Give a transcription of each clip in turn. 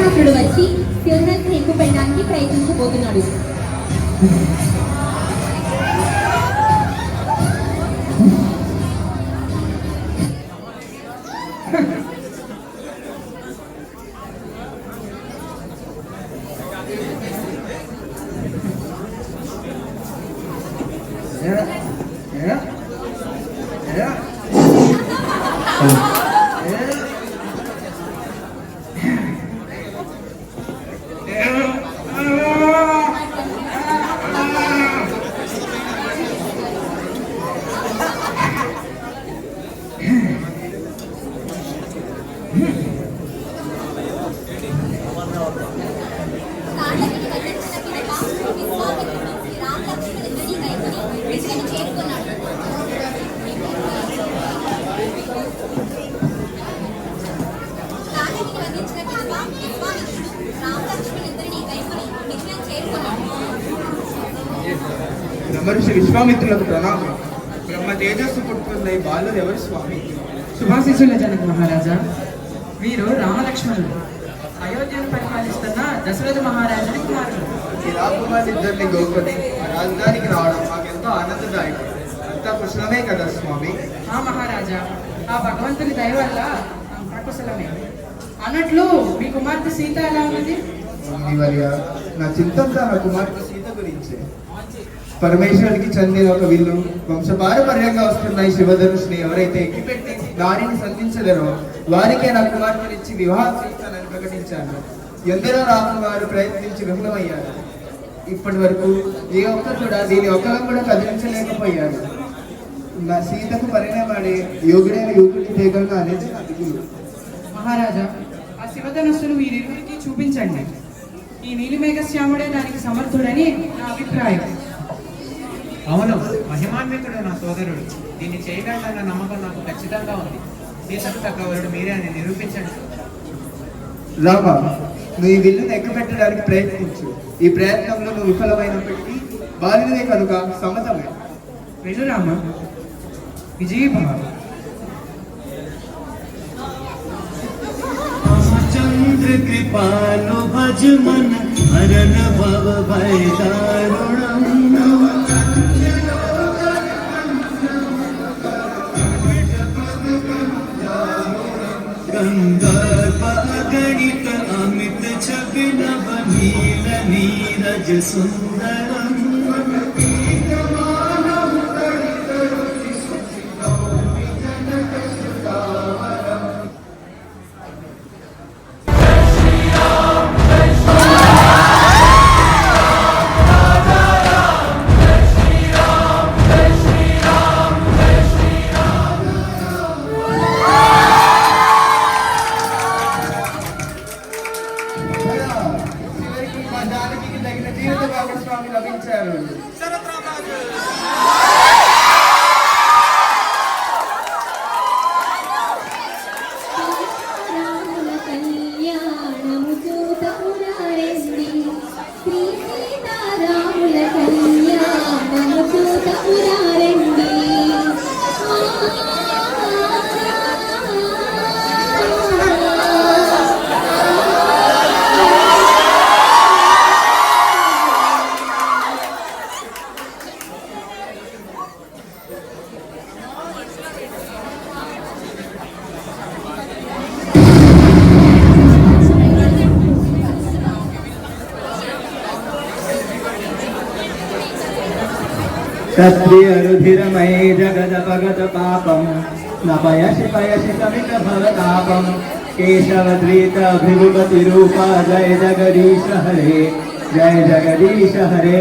దుశ్శాసనుడు వచ్చి శివధనుస్సును ఎక్కుపెట్టడానికి ప్రయత్నించబోతున్నాడు. బ్రహ్మర్షి విశ్వామిత్రులకు ప్రణామం. బ్రహ్మ తేజస్సు పుట్టుకున్న ఈ బాలుడు ఎవరు స్వామి? శుభాశీసుల జనక మహారాజా, వీరు రామలక్ష్మణులు, అయోధ్యను పరిపాలిస్తున్న దశరథ మహారాజుని కుమారులు. ఈ రాకుమారిద్దరిని గోకొని రాజధానికి రావడం మాకెంతో ఆనందదాయకం. అంతా కుశలమే కదా స్వామి? ఆ మహారాజా, ఆ భగవంతుని దయ వల్ల అంతా కుశలమే. అన్నట్లు మీ కుమార్తె సీత ఎలా ఉన్నది? నా చింతంతా నా కుమార్తె సీత గురించి. పరమేశ్వరుడికి చెందిన ఒక విల్లు వంశపారపర్యంగా వస్తున్న ఈ శివధనుష్ని ఎవరైతే ఎక్కిపెట్టి దానిని సంధించలేరో వారికే నా కుమార్తెనిచ్చి వివాహం చేస్తానని ప్రకటించాను. ఎందరో రాకుమారు ప్రయత్నించి విఫలమయ్యారు. ఇప్పటి వరకు ఏ ఒక్కరు కూడా దీని ఒక్కరం కూడా కదిలించలేకపోయారు. నా సీతకు పరిణామాడే యోగుడైన యోగుడి తీగంగా అనేది నా దిగులు. మహారాజా, ఆ శివధనుస్సును వీరిరువురికి చూపించండి. ఈ నీలిమేఘశ్యాముడే దానికి సమర్థుడని నా అభిప్రాయం. అవును, మహిమాన్వితుడు నా సోదరుడు. దీన్ని చేయగలన్న నమ్మకం నాకు ఖచ్చితంగా ఉంది. సీతకు తగ్గవరుడు మీరే అని నిరూపించండి. రామ, నువ్వు ఈ విల్లును ఎక్కబెట్టడానికి ప్రయత్నించు. ఈ ప్రయత్నంలో నువ్వు విఫలమైనప్పటికీ బాలుడే కనుక సమ్మతమే. వెళ్ళు రామ, విజయభవ. चंद्र कृपालो भज मन हरन भव भय दारुणम गंधर्व अगणित अमित छवि नव नील नीरज सुंदरम क्षत्रियरुधिरमय जगदपगत पापं न पयसि पयसि समित भवतापं केशवधृत अभिभूति रूपा जय जगदीश हरे जय जगदीश हरे.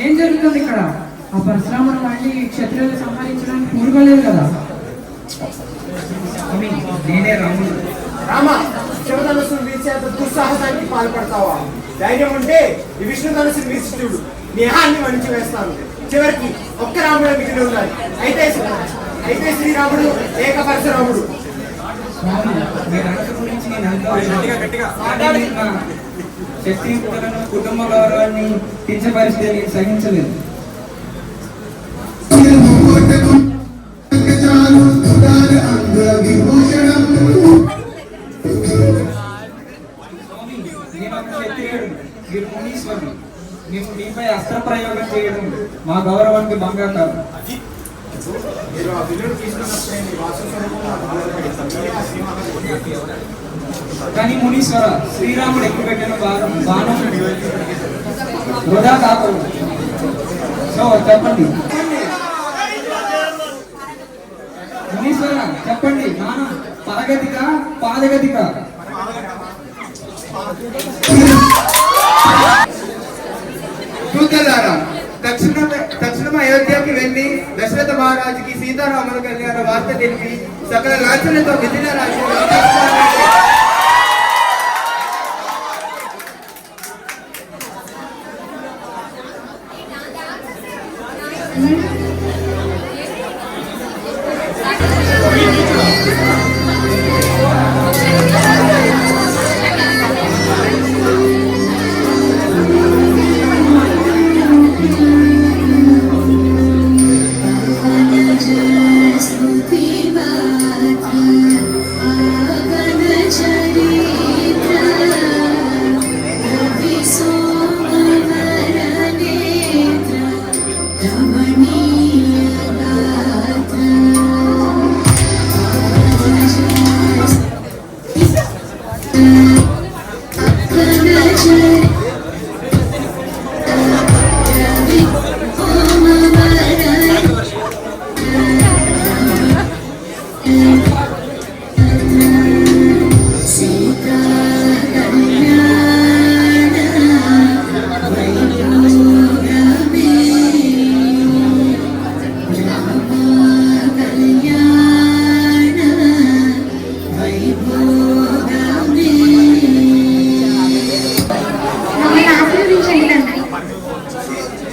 ఏం జరుగుతుంది ఇక్కడ? ఆ పరశురాముడు మళ్ళీ క్షత్రియులు సంహరించడానికి పూనుకోలేదు కదా? నేనే రాముడు. రామ, శివధనుస్సును వీచేత దుస్సాహసానికి పాల్పడతావా? ధైర్యం ఉంటే ఈ విష్ణు ధనుస్సును వీచి చూడు. నేహాన్ని వణించి వేస్తాను. చివరికి ఒక్క రాముడు మిగిలి ఉన్నారు. అయితే శ్రీరాముడు ఏక పరశురాముడు. శక్తియుక్తులను కుటుంబ గౌరవాన్ని కించపరిస్తే నేను సహించలేదు. విభూషణ మా గౌరవానికి భంగకరం. మీరు ఆ బిల్లును తీసుకున్నప్పుడే మీ వాసు స్వరూపంలో నాకు బోధపడింది. మీరే ఆ శ్రీమహారాజు. కానీ మునీశ్వర, శ్రీరాముడు ఎక్కుపెట్టిన బాణం వృధా కాకూడదు. సో చెప్పండి మునీశ్వర, చెప్పండి, బాణం పరగతిక పాదగతిక? దూతలారా, తక్షణం అయోధ్యకి వెళ్ళి దశరథ మహారాజుకి సీతారాముల కళ్యాణ వార్త తెలిపి సకల రాజ్యాలతో మిథిల రాజ్యంలో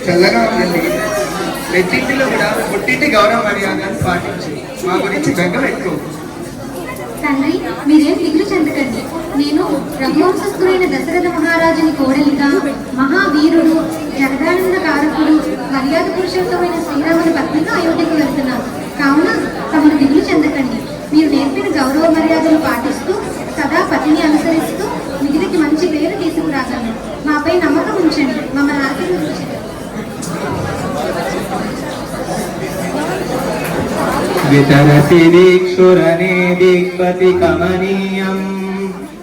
చల్లగా ఉండండి. ప్రతింటిలో కూడా పుట్టింటి గౌరవ మర్యాదను పాటించి మా గురించి బెంగ పెట్టుకో. తండ్రి, మీరేం దిగులు చెందకండి. నేను బ్రహ్మవంశస్థుడైన దశరథ మహారాజుని కోడలిగా మహావీరుడు, జగదానంద కారకుడు, మర్యాద పురుషోత్తమైన శ్రీరాముని పత్నిగా అయోధ్యకు వెళ్తున్నాను. కావున తమను దిగులు చెందకండి. మీరు నేర్పిన గౌరవ మర్యాదలు పాటిస్తూ సదా పతిని అనుసరిస్తూ మిగిలికి మంచి పేరు తీసుకురాగలను. మాపై నమ్మకం ఉంచండి, మమ్మల్ని ఆశీర్వదించండి. వితరసి దీక్షురనే దిక్పతి కమనీయం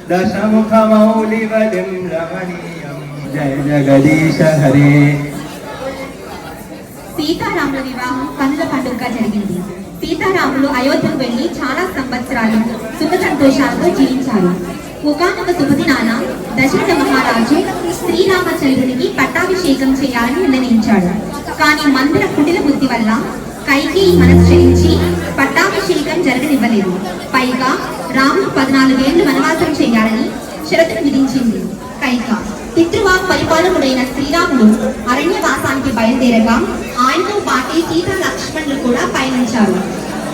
దశముఖమౌళివలిం రమణీయం. జయ జగదీశ హరే. సీతారాముల వివాహం కన్నుల పండుగగా జరిగింది. సీతారాములు అయోధ్యకు వెళ్లి చాలా సంవత్సరాలు సుఖ సంతోషాలతో జీవించారు. ఒకానొక శుభదినాన దశరథ మహారాజు శ్రీరామచంద్రునికి పట్టాభిషేకం చేయాలని నిర్ణయించాడు. కానీ మంత్ర కుటిల బుద్ధి వల్ల కైకేయి మనసు చెల్లించి పట్టాభిషేకం జరగనివ్వలేదు. పైగా రాముడు 14 ఏళ్లు వనవాసం చేయాలని షరతును విధించింది. కైక పితృవాక్ పరిపాలకుడైన శ్రీరాముడు అరణ్యవాసానికి బయలుదేరగా ఆయనతో పాటే సీతా లక్ష్మణులు కూడా పయనించారు.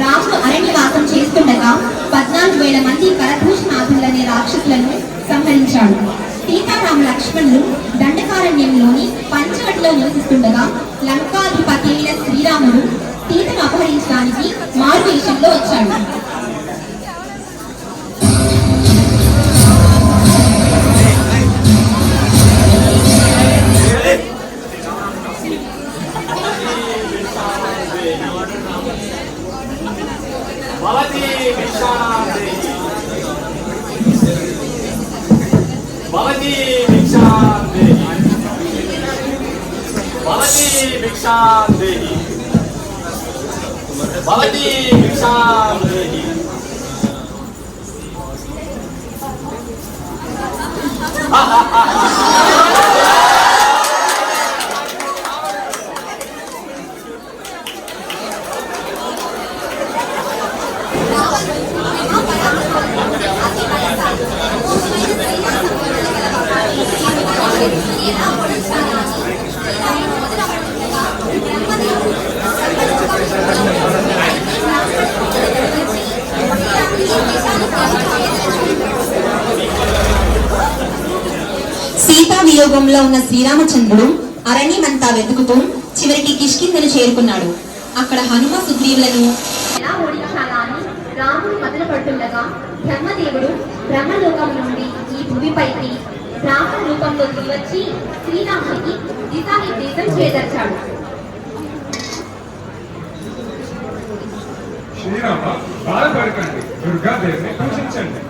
రాముడు అరణ్యవాసం చేస్తుండగా 14,000 మంది కరదూషణాథులనే రాక్షసులను సంహరించాడు. సీతారామ లక్ష్మణులు దండకారణ్యంలోని పంచవటిలో నివసిస్తుండగా లంకాధిపతి అయిన శ్రీరాముడు సీతను అపహరించడానికి మారువేషంలో వచ్చాడు. సీతా వియోగంలో ఉన్న శ్రీరామచంద్రుడు అరణ్యమంతా వెతుకుతూ చివరికి కిష్కింధను చేరుకున్నాడు. అక్కడ హనుమ సుగ్రీవులను ఎలా ఓడించాలా అని రాముడు మొదలు పడుతుండగా ధర్మదేవుడు బ్రహ్మలోకం నుండి ఈ భూమిపైకి బ్రాహ్మణ రూపంలో దిగివచ్చి శ్రీరాముడికి దిశానిర్దేశం చేయదర్చాడు. శ్రీరామ బాధపడకండి, దుర్గాదేవిని పూజించండి.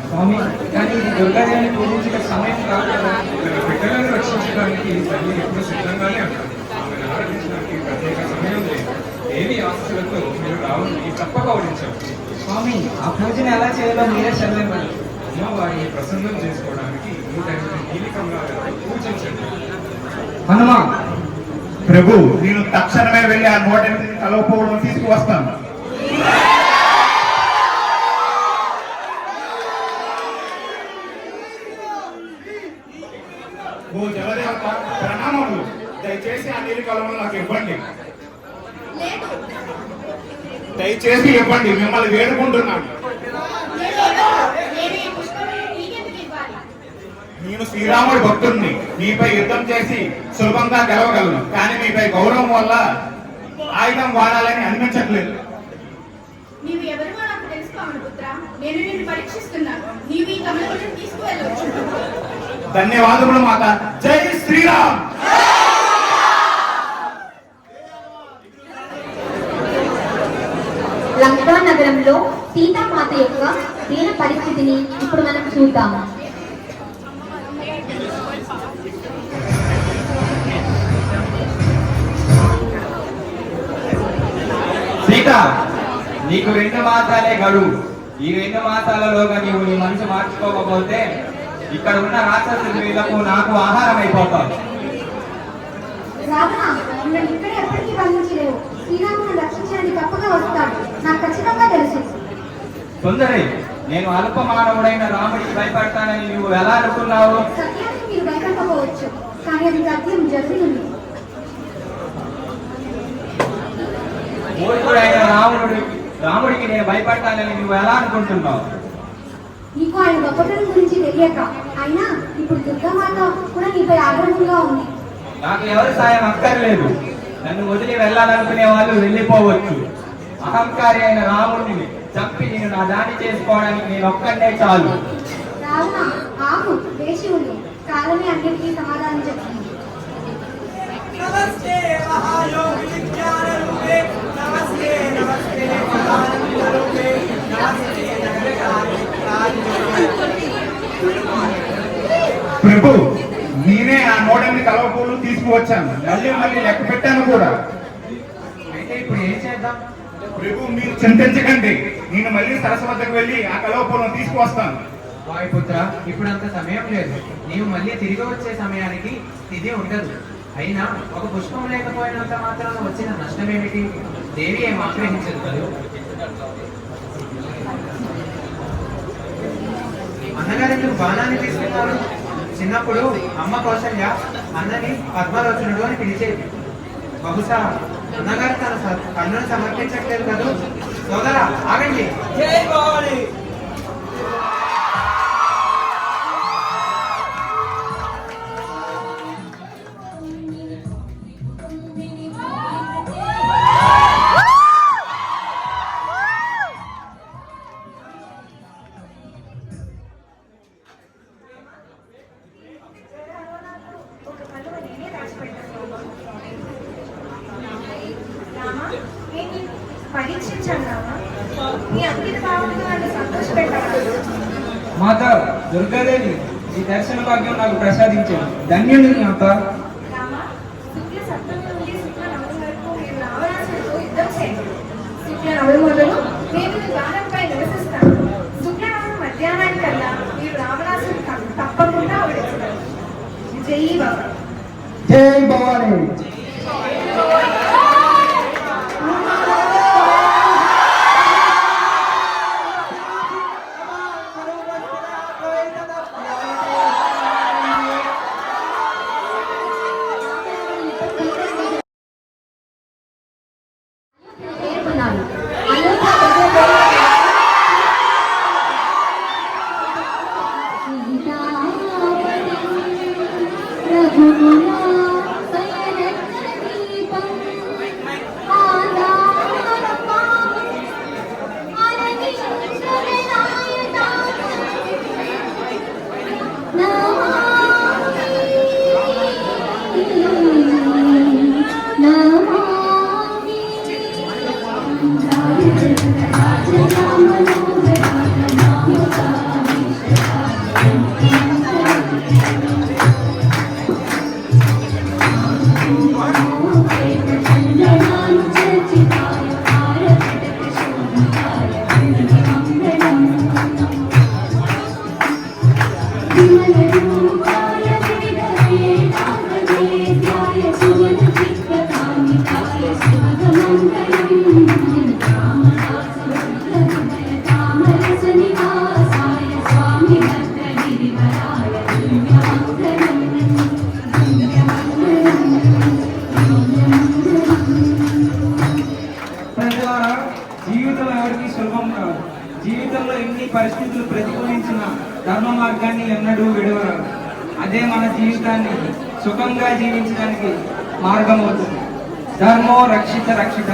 స్వామి, కానీ ఇది దుర్గాదేవిని పూజించే సమయం కాదు కదా. తన బిడ్డలను రక్షించడానికి తల్లి ఎప్పుడు సిద్ధంగానే ఉంటారు. ఆమెను ఆరాధించడానికి ప్రత్యేక సమయం లేదు. దేవి ఆశలతో మీరు రావుని తప్పక ఓడించారు. స్వామి, ఆ పూజను ఎలా చేయాలో మీరే చదివేవారు. అమ్మవారిని ప్రసన్నం చేసుకోవడానికి ఈ తగిన కీలకంగా పూజించండి. హనుమ, ప్రభు, నేను తక్షణమే వెళ్ళి ఆ 108 కలవపోవడం తీసుకువస్తాను. ఓ జలదేవత, ప్రణామములు. దయచేసి ఆ నీలి కలవను నాకు ఇవ్వండి. దయచేసి ఇవ్వండి, మిమ్మల్ని వేడుకుంటున్నాను. నేను శ్రీరాముడి భక్తుడిని. మీపై యుద్ధం చేసి సులభంగా గెలవగలను, కానీ మీపై గౌరవం వల్ల ఆయుధం వాడాలని అనిపించట్లేదు. నీవు ఎవరివో నాకు తెలుసుకోవాలి పుత్ర. నేను నిన్ను పరీక్షిస్తున్నాను. నీవు ఈ కమలను తీసుకువెళ్ళవచ్చు. ధన్యవాదములు మాత. జై శ్రీరామ్. లంకా నగరంలో సీతామాత యొక్క దీన పరిస్థితిని ఇప్పుడు మనం చూద్దాము. సీత, నీకు 2 మాసాలే గడువు. ఈ 2 మాసాలలోగా నీవు నీ మనసు మార్చుకోకపోతే ఇక్కడ ఉన్న రాక్షసులకు నాకు ఆహారం అయిపోతావు. రావణ, నన్ను ఇక్కడ ఎప్పటికీ బంధించలేవు. శ్రీరామును రక్షించడానికి తప్పగా వస్తాడు, నాకు ఖచ్చితంగా తెలుసు. సుందరి, నేను అల్ప మానవుడైన రాముడికి భయపడతానని నువ్వు ఎలా అనుకున్నావు? సత్యానికి మీరు భయపడకపోవచ్చు, కానీ అది సత్యం జరుగుతుంది. మూర్ఖుడైన రాముడికి నేను భయపడతానని నువ్వు ఎలా అనుకుంటున్నావు? నీకు ఆయన గొప్పతనం గురించి తెలియక. అయినా ఇప్పుడు దుర్గామాత కూడా నీపై ఆగ్రహంగా ఉంది. నాకు ఎవరి సాయం అక్కర్లేదు. నన్ను వదిలి వెళ్ళాలనుకునే వాళ్ళు వెళ్ళిపోవచ్చు. అహంకారి అయిన రాముడిని చంపి నేను నా దాడి చేసుకోవడానికి నేను ఒక్కడే చాలు. రావణ, ఆగు, వేసి ఉండు. కాలమే అన్నిటికీ సమాధానం చెప్తుంది. నమస్తే మహాయోగి విజ్ఞాన రూపే, నమస్తే నమస్తే మహానంద రూపే, నమస్తే ప్రభు, నేనే ఆ 108 కలవపూలు తీసుకువచ్చాను. మళ్ళీ లెక్క పెట్టాను కూడా. అయితే ఇప్పుడు ఏం చేద్దాం? ప్రభు, మీరు చింతించకండి. నేను మళ్ళీ సరస్సు వద్దకు వెళ్ళి ఆ కలవపూలను తీసుకువస్తాను. వాయుపుత్ర, ఇప్పుడు అంత సమయం లేదు. నీవు మళ్ళీ తిరిగి వచ్చే సమయానికి ఇది ఉండదు. అయినా ఒక పుష్పం లేకపోయినంత మాత్రాన వచ్చిన నష్టమేమిటి? దేవి ఏం ఆగ్రహించదు కదా. అన్నగారు ఎందుకు బాణాన్ని తీసుకున్నారు? చిన్నప్పుడు అమ్మ కౌశల్య అన్నని పద్మలోచనుడు అని పిలిచేది. బహుశా అన్నగారు తన కన్నును సమర్పించట్లేదు కదా. సోదరా, ఆగండి. జై భవాని. మాత దుర్గాదేవి, ఈ దర్శన భాగ్యం నాకు ప్రసాదించాను. ధన్యుడు మాత. మధ్యాహ్నానికల్లా మీరు రావణాసుడు తప్పకుండా ఓడించగలరు. జై బాబా. జై భవాని. పేర్కొన్నారు. రఘుములా శ్రీనివాసాయ స్వామి భద్రగిరివరాయ దివ్యమంగళం ప్రజలారా, జీవితం ఎవరికి సులభం కాదు. జీవితంలో ఎన్ని పరిస్థితులు ప్రతికూలించిన ధర్మ మార్గాన్ని ఎన్నడూ విడవరాదు. అదే మన జీవితాన్ని సుఖంగా జీవించడానికి మార్గం అవుతుంది. ధర్మో రక్షిత రక్షిత.